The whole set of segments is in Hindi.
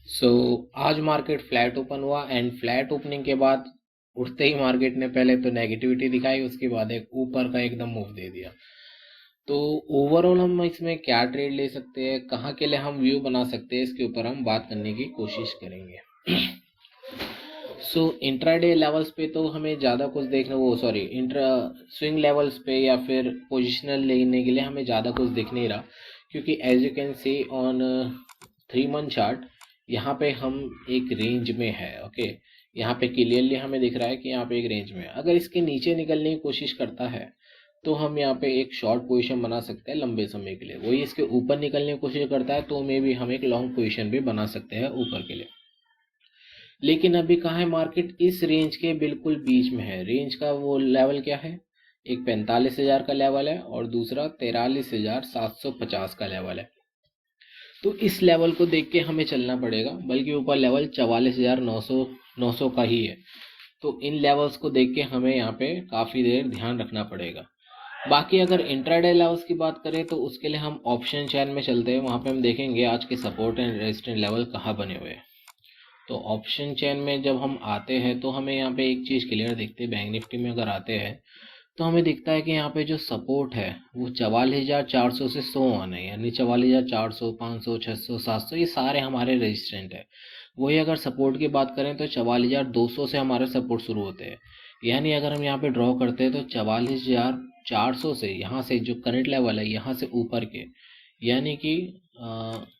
सो आज मार्केट फ्लैट ओपन हुआ एंड फ्लैट ओपनिंग के बाद उठते ही मार्केट ने पहले तो नेगेटिविटी दिखाई, उसके बाद एक ऊपर का एकदम मूव दे दिया। तो ओवरऑल हम इसमें क्या ट्रेड ले सकते हैं, कहाँ के लिए हम व्यू बना सकते हैं, इसके ऊपर हम बात करने की कोशिश करेंगे। सो इंट्राडे लेवल्स पे तो हमें ज़्यादा कुछ देखने वो सॉरी इंट्रा स्विंग लेवल्स पे या फिर पोजिशनल लेने के लिए हमें ज़्यादा कुछ दिख नहीं रहा, क्योंकि as you can see on 3 month chart यहाँ पे हम एक रेंज में है। ओके, यहाँ पे क्लियरली हमें दिख रहा है कि यहाँ पे एक रेंज में है। अगर इसके नीचे निकलने की कोशिश करता है तो हम यहाँ पे एक शॉर्ट पोजीशन बना सकते हैं लंबे समय के लिए। वही इसके ऊपर निकलने की कोशिश करता है तो मे भी हम एक लॉन्ग पोजीशन भी बना सकते हैं ऊपर के लिए। लेकिन अभी कहाँ है मार्केट? इस रेंज के बिल्कुल बीच में है। रेंज का वो लेवल क्या है? एक 45,000 का लेवल है और दूसरा 43,750 का लेवल है। तो इस लेवल को देख के हमें चलना पड़ेगा, बल्कि ऊपर लेवल 44,900 का ही है। तो इन लेवल्स को देख के हमें यहाँ पे काफ़ी देर ध्यान रखना पड़ेगा। बाकी अगर इंट्राडे लेवल्स की बात करें तो उसके लिए हम ऑप्शन चेन में चलते हैं। वहाँ पे हम देखेंगे आज के सपोर्ट एंड रेजिस्टेंस लेवल कहाँ बने हुए हैं। तो ऑप्शन चेन में जब हम आते हैं तो हमें यहाँ पे एक चीज़ क्लियर दिखती है। बैंक निफ्टी में अगर आते हैं तो हमें दिखता है कि यहाँ पे जो सपोर्ट है वो 44,400 से 100 आना है, यानी 44,400, 500, 600, 700 ये सारे हमारे रेजिस्टेंट है। वही अगर सपोर्ट की बात करें तो 44,200 से हमारे सपोर्ट शुरू होते हैं। यानी अगर हम यहाँ पे ड्रॉ करते हैं तो 44,400 से यहाँ से जो करंट लेवल है यहाँ से ऊपर के, यानी कि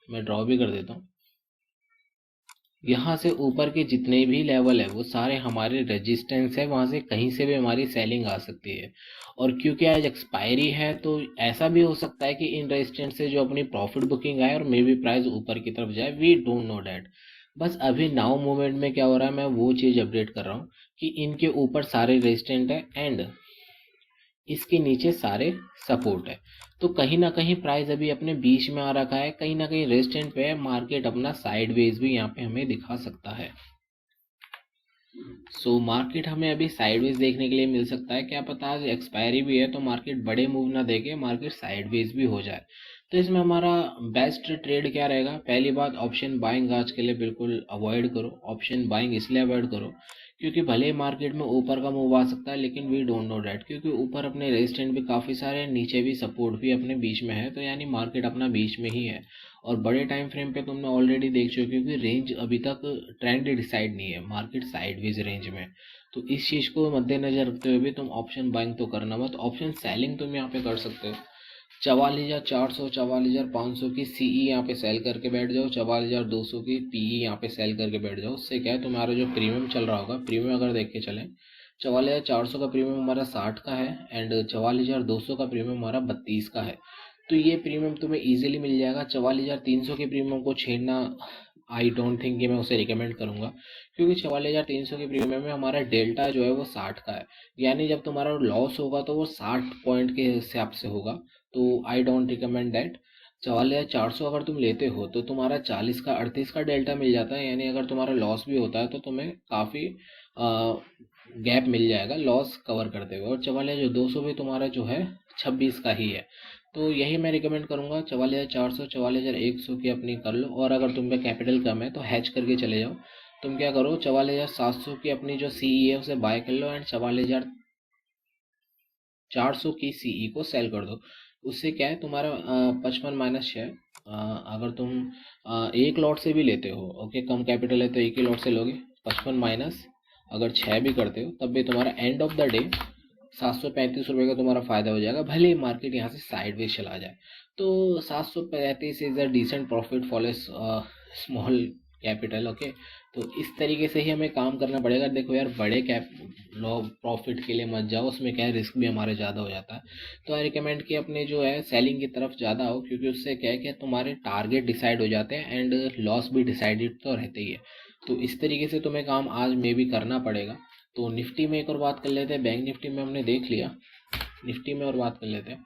मैं ड्रॉ भी कर देता हूँ। यहाँ से ऊपर के जितने भी लेवल है वो सारे हमारे रेजिस्टेंस है, वहाँ से कहीं से भी हमारी सेलिंग आ सकती है। और क्योंकि आज एक्सपायरी है तो ऐसा भी हो सकता है कि इन रेजिस्टेंस से जो अपनी प्रॉफिट बुकिंग आए और मे बी प्राइस ऊपर की तरफ जाए, वी डोंट नो डैट। बस अभी नाउ मोमेंट में क्या हो रहा है, मैं वो चीज़ अपडेट कर रहा हूँ कि इनके ऊपर सारे रेजिस्टेंट है एंड इसके नीचे सारे सपोर्ट है। तो कहीं ना कहीं प्राइस अभी अपने बीच में आ रखा है, कहीं ना कहीं रेजिस्टेंट पे है। मार्केट अपना साइडवेज भी यहाँ पे हमें दिखा सकता है। सो मार्केट हमें अभी साइडवेज देखने के लिए मिल सकता है। क्या पता आज एक्सपायरी भी है तो मार्केट बड़े मूव ना देके मार्केट साइडवेज भी हो जाए। तो इसमें हमारा बेस्ट ट्रेड क्या रहेगा? पहली बात, ऑप्शन बाइंग आज के लिए बिल्कुल अवॉइड करो। ऑप्शन बाइंग इसलिए अवॉइड करो क्योंकि भले ही मार्केट में ऊपर का मूव आ सकता है, लेकिन वी डोंट नो डैट, क्योंकि ऊपर अपने रेजिस्टेंट भी काफ़ी सारे हैं, नीचे भी सपोर्ट भी अपने बीच में है। तो यानी मार्केट अपना बीच में ही है। और बड़े टाइम फ्रेम पे तुमने ऑलरेडी देख चुके हो कि रेंज अभी तक ट्रेंड डिसाइड नहीं है, मार्केट साइडवेज रेंज में। तो इस चीज़ को मद्देनजर रखते हुए भी तुम ऑप्शन बाइंग तो करना मत। ऑप्शन सेलिंग तुम यहाँ पे कर सकते हो। 44,400, 44,500 की सीई यहाँ पे सेल करके बैठ जाओ, 44,200 की पीई यहाँ पे सेल करके बैठ जाओ। उससे क्या है, तुम्हारा जो प्रीमियम चल रहा होगा, प्रीमियम अगर देख के चलें, 44,400 का प्रीमियम हमारा 60 का है एंड 44,200 का प्रीमियम हमारा 32 का है। तो ये प्रीमियम तुम्हें इजीली मिल जाएगा। 44,300 के प्रीमियम को छेड़ना आई डोंट थिंक कि मैं उसे रिकमेंड करूंगा, क्योंकि 44,300 के प्रीमियम में हमारा डेल्टा जो है वो 60 का है। यानी जब तुम्हारा लॉस होगा तो वो 60 पॉइंट के हिसाब से होगा। तो आई डोंट रिकमेंड दैट। 44,400 अगर तुम लेते हो तो तुम्हारा 40 का 38 का डेल्टा मिल जाता है। यानी अगर तुम्हारा लॉस भी होता है तो तुम्हें काफ़ी गैप मिल जाएगा लॉस कवर करते हुए। और 44,200 भी तुम्हारा जो है 26 का ही है। तो यही मैं रिकमेंड करूंगा। 44,400, 44,100 की अपनी कर लो। और अगर तुम पे कैपिटल कम है तो हैच करके चले जाओ। तुम क्या करो, 44,700 की अपनी जो सीई है उसे बाय कर लो एंड 44,400 की सीई को सेल कर दो। उससे क्या है, तुम्हारा 55 - 6, अगर तुम एक लॉट से भी लेते हो, ओके, कम कैपिटल है तो एक ही लॉट से लोगे, 55 माइनस अगर 6 भी करते हो तब भी तुम्हारा एंड ऑफ द डे 735 रुपये का तुम्हारा फायदा हो जाएगा, भले ही मार्केट यहाँ से साइडवेज चला जाए। तो 735 is a decent profit for a small capital. Okay, तो इस तरीके से ही हमें काम करना पड़ेगा। देखो यार, बड़े कैप लो प्रॉफिट के लिए मत जाओ, उसमें क्या है, रिस्क भी हमारे ज़्यादा हो जाता है। तो आई रिकमेंड कि अपने जो है सेलिंग की तरफ ज़्यादा हो, क्योंकि उससे क्या है कि तुम्हारे टारगेट डिसाइड हो जाते हैं एंड लॉस भी डिसाइडेड तो रहते ही है। तो इस तरीके से तुम्हें काम आज में भी करना पड़ेगा। तो निफ्टी में एक और बात कर लेते हैं। बैंक निफ्टी में हमने देख लिया, निफ्टी में और बात कर लेते हैं।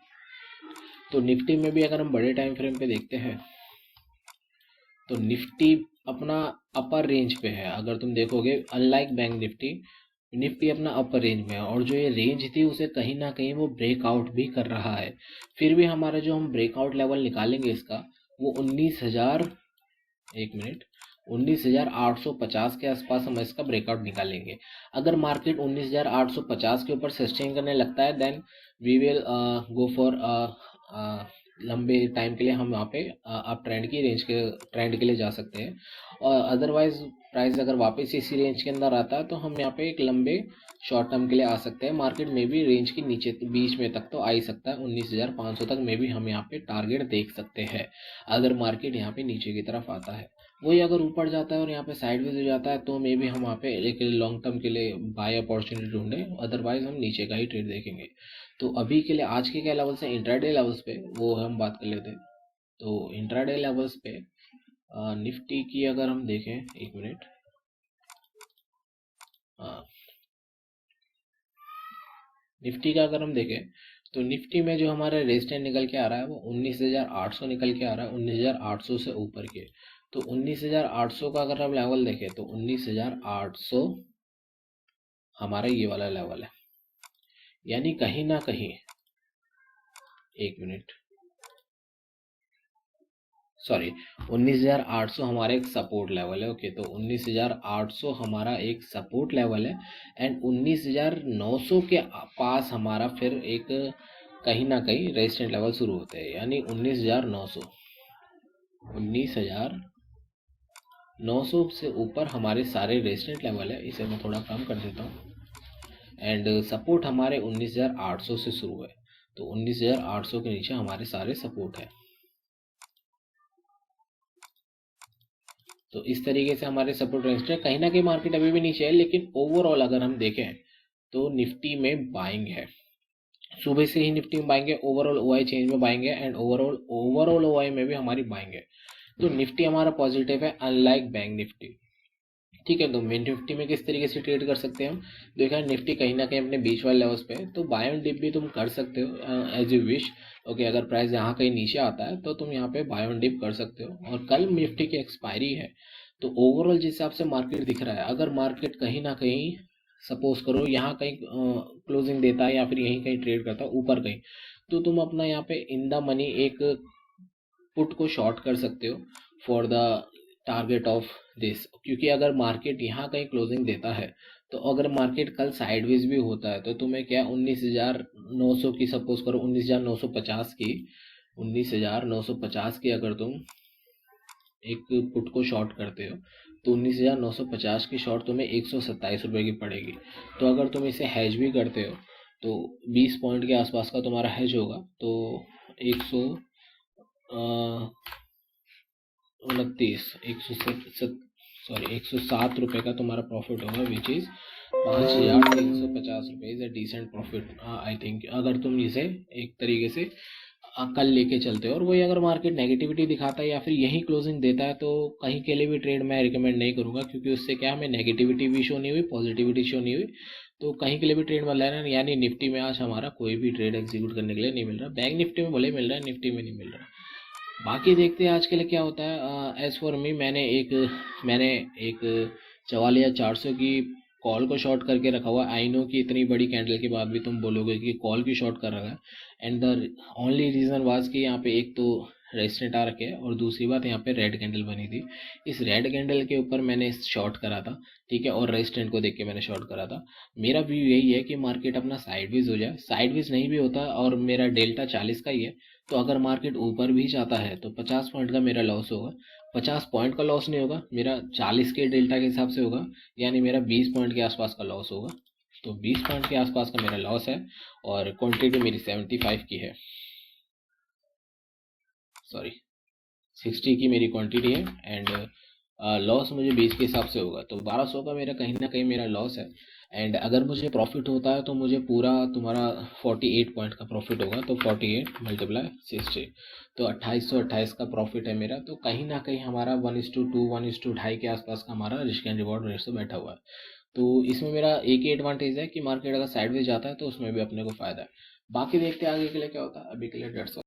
तो निफ्टी में भी अगर हम बड़े टाइम फ्रेम पे देखते हैं तो निफ्टी अपना अपर रेंज पे है। अगर तुम देखोगे, अनलाइक बैंक निफ्टी, निफ्टी अपना अपर रेंज में है और जो ये रेंज थी उसे कहीं ना कहीं वो ब्रेकआउट भी कर रहा है। फिर भी हमारा जो हम ब्रेकआउट लेवल निकालेंगे इसका, वो 19,000, एक मिनट, 19,850 के आसपास हम इसका ब्रेकआउट निकालेंगे। अगर मार्केट 19,850 के ऊपर सस्टेन करने लगता है then we will go for लंबे टाइम के लिए हम वहाँ पे आप ट्रेंड की रेंज के ट्रेंड के लिए जा सकते हैं। और अदरवाइज प्राइस अगर वापस इसी रेंज के अंदर आता है तो हम यहाँ पे एक लंबे शॉर्ट टर्म के लिए आ सकते हैं। मार्केट में भी रेंज के नीचे बीच में तक तो आ ही सकता है, 19,500 तक में भी हम यहाँ पे टारगेट देख सकते हैं अगर मार्केट यहाँ पे नीचे की तरफ आता है। वही अगर ऊपर जाता है और यहाँ पे साइडवेज हो जाता है तो मे भी हम वहाँ पे एक लॉन्ग टर्म के लिए बाय अपॉर्चुनिटी ढूंढें, अदरवाइज हम नीचे का ही ट्रेड देखेंगे। तो अभी के लिए आज के क्या लेवल्स हैं इंट्राडे लेवल्स पे वो हम बात कर लेते हैं। तो इंट्राडे लेवल्स पे निफ्टी की अगर हम देखें, एक मिनट, निफ्टी का अगर हम देखें तो निफ्टी में जो हमारा रेजिस्टेंस निकल के आ रहा है वो 19,800 निकल के आ रहा है, 19,800 से ऊपर के। तो 19,800 का अगर हम लेवल देखें तो 19,800 हमारा ये वाला लेवल है, यानी कहीं ना कहीं, एक मिनट, सॉरी, 19,800 हमारा एक सपोर्ट लेवल है। ओके, तो 19,800 हमारा एक सपोर्ट लेवल है एंड 19,900 के पास हमारा फिर एक कहीं ना कहीं रेजिस्टेंट लेवल शुरू होते हैं, यानी 19,900 से ऊपर हमारे सारे रेजिस्टेंट लेवल है। इसे मैं थोड़ा कम कर देता हूँ एंड सपोर्ट हमारे 19,800 से शुरू है, तो 19,800 के नीचे हमारे सारे सपोर्ट है। तो इस तरीके से हमारे सपोर्ट रेंज है। कहीं ना कहीं मार्केट अभी भी नीचे है, लेकिन ओवरऑल अगर हम देखें तो निफ्टी में बाइंग है, सुबह से ही निफ्टी में बाइंग है, ओवरऑल ओआई चेंज में बाइंग है एंड ओवरऑल ओआई में भी हमारी बाइंग है। तो निफ्टी हमारा पॉजिटिव है अनलाइक बैंक निफ्टी। ठीक है, तो मेन निफ्टी में किस तरीके से ट्रेड कर सकते हैं हम, देखा निफ्टी कहीं ना कहीं अपने बीच वाले लेवल्स पे है, तो बाय ऑन डिप भी तुम कर सकते हो एज यू विश। ओके, अगर प्राइस यहाँ कहीं नीचे आता है तो तुम यहाँ पे बाय ऑन डिप कर सकते हो। और कल निफ्टी की एक्सपायरी है, तो ओवरऑल जिस हिसाब से मार्केट दिख रहा है, अगर मार्केट कहीं ना कहीं सपोज करो यहाँ कहीं क्लोजिंग देता है या फिर यहीं कहीं ट्रेड करता है ऊपर कहीं, तो तुम अपना यहाँ पे इन द मनी एक पुट को शॉर्ट कर सकते हो for the target of this. क्योंकि अगर मार्केट यहाँ कहीं क्लोजिंग देता है तो अगर मार्केट कल साइडवेज भी होता है तो तुम्हें क्या 19,900 की, सपोज करो 19,950 की, 19,950 की अगर तुम एक पुट को शॉर्ट करते हो तो 19,950 की शॉर्ट तुम्हें 127 रुपये की पड़ेगी। तो अगर तुम इसे हैज भी करते हो तो 20 पॉइंट के आसपास का तुम्हारा हैज होगा, तो 107 रुपये का तुम्हारा प्रॉफिट होगा, विच इज़ 5,350 रुपये is a decent profit I think, अगर तुम इसे एक तरीके से कल लेके चलते हो। और वही अगर मार्केट नेगेटिविटी दिखाता है या फिर यही क्लोजिंग देता है तो कहीं के लिए भी ट्रेड मैं रिकमेंड नहीं करूंगा, क्योंकि उससे क्या हमें नेगेटिविटी भी शो नहीं हुई, पॉजिटिविटी शो नहीं हुई, तो कहीं के लिए भी ट्रेड मिल रहा है। यानी निफ्टी में आज हमारा कोई भी ट्रेड एग्जीक्यूट करने के लिए नहीं मिल रहा, बैंक निफ्टी में भले मिल रहा है, निफ्टी में नहीं मिल रहा। बाकी देखते हैं आज के लिए क्या होता है। एज फॉर मी, मैंने एक 44,400 की कॉल को शॉर्ट करके रखा हुआ। आई नो कि इतनी बड़ी कैंडल के बाद भी तुम बोलोगे कि कॉल की शॉर्ट कर रखा है, and the only reason was कि यहाँ पे एक तो रेजिस्टेंट आ रखे हैं और दूसरी बात यहाँ पे रेड कैंडल बनी थी। इस रेड कैंडल के ऊपर मैंने शॉर्ट करा था, ठीक है, और रेजिस्टेंट को देख के मैंने शॉर्ट करा था। मेरा व्यू यही है कि मार्केट अपना साइडवेज हो जाए, साइडवेज नहीं भी होता और मेरा डेल्टा 40 का ही है, तो अगर मार्केट ऊपर भी जाता है तो 50 पॉइंट का मेरा लॉस होगा। 50 पॉइंट का लॉस नहीं होगा, मेरा 40 के डेल्टा के हिसाब से होगा, यानी मेरा 20 पॉइंट के आसपास का लॉस होगा। तो 20 पॉइंट के आसपास का मेरा लॉस है और क्वांटिटी मेरी 75 की है, सॉरी 60 की मेरी क्वांटिटी है एंड लॉस मुझे 20 के हिसाब से होगा, तो 1200 का मेरा कहीं ना कहीं मेरा लॉस है। एंड अगर मुझे प्रॉफिट होता है तो मुझे पूरा तुम्हारा 48 पॉइंट का प्रॉफिट होगा, तो 48 × 60, तो 2828 का प्रॉफिट है मेरा। तो कहीं ना कहीं हमारा 1:2 1:2.5 के आसपास का हमारा रिस्क एंड रिवॉर्ड रेट से बैठा हुआ है। तो इसमें मेरा एक ही एडवांटेज है कि मार्केट अगर साइडवेज जाता है तो उसमें भी अपने को फायदा है। बाकी देखते हैं आगे के लिए क्या होता है। अभी के लिए 150